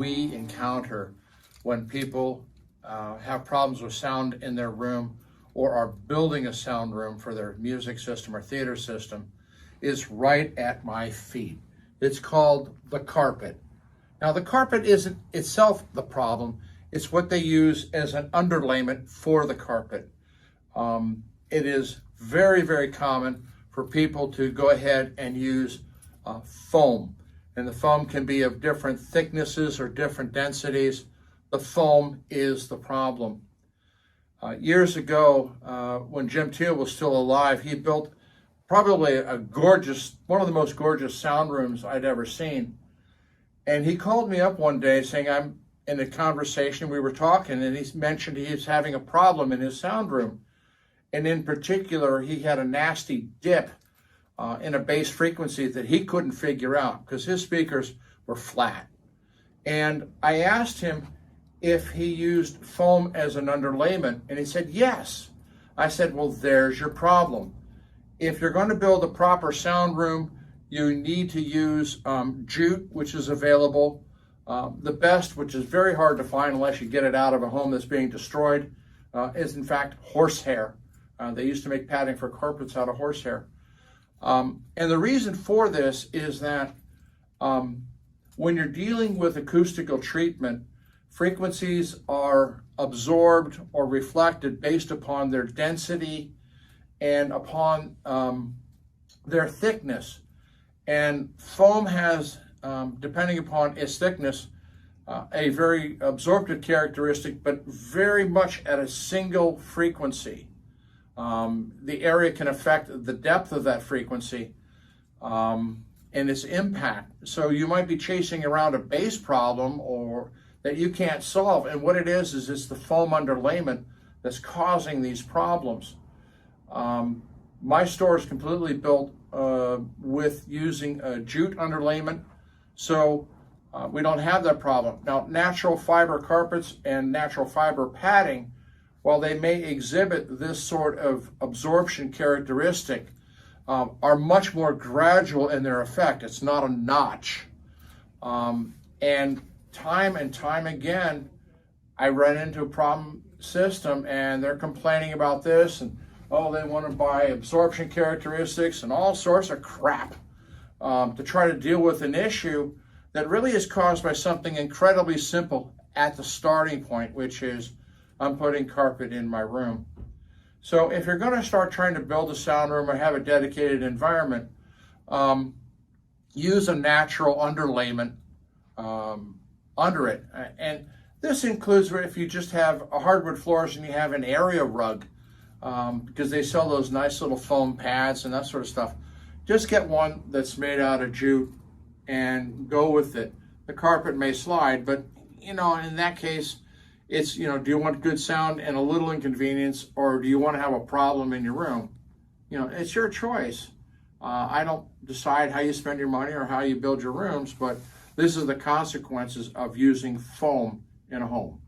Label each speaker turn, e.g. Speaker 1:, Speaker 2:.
Speaker 1: we encounter when people have problems with sound in their room or are building a sound room for their music system or theater system is right at my feet. It's called the carpet. Now, the carpet isn't itself the problem. It's what they use as an underlayment for the carpet. It is very, very common for people to go ahead and use foam. And the foam can be of different thicknesses or different densities. The foam is the problem. Years ago, when Jim Teal was still alive, he built probably one of the most gorgeous sound rooms I'd ever seen. And he called me up one day saying, I'm in a conversation, we were talking, and he mentioned he was having a problem in his sound room. And in particular, he had a nasty dip in a bass frequency that he couldn't figure out because his speakers were flat. And I asked him if he used foam as an underlayment, and he said yes. I said, well, there's your problem. If you're going to build a proper sound room, you need to use jute, which is available. The best, which is very hard to find unless you get it out of a home that's being destroyed, is in fact horsehair. They used to make padding for carpets out of horsehair. And the reason for this is that when you're dealing with acoustical treatment, frequencies are absorbed or reflected based upon their density and upon their thickness. And foam has, depending upon its thickness, a very absorptive characteristic, but very much at a single frequency. The area can affect the depth of that frequency and its impact. So you might be chasing around a bass problem or that you can't solve. And what it is it's the foam underlayment that's causing these problems. My store is completely built with using a jute underlayment, so we don't have that problem. Now, natural fiber carpets and natural fiber padding, while they may exhibit this sort of absorption characteristic, are much more gradual in their effect. It's not a notch. And time again, I run into a problem system and they're complaining about this and, oh, they want to buy absorption characteristics and all sorts of crap to try to deal with an issue that really is caused by something incredibly simple at the starting point, which is I'm putting carpet in my room. So if you're going to start trying to build a sound room or have a dedicated environment, use a natural underlayment under it. And this includes if you just have a hardwood floors and you have an area rug, because they sell those nice little foam pads and that sort of stuff. Just get one that's made out of jute and go with it. The carpet may slide, but in that case, it's, do you want good sound and a little inconvenience, or do you want to have a problem in your room? It's your choice. I don't decide how you spend your money or how you build your rooms, but this is the consequences of using foam in a home.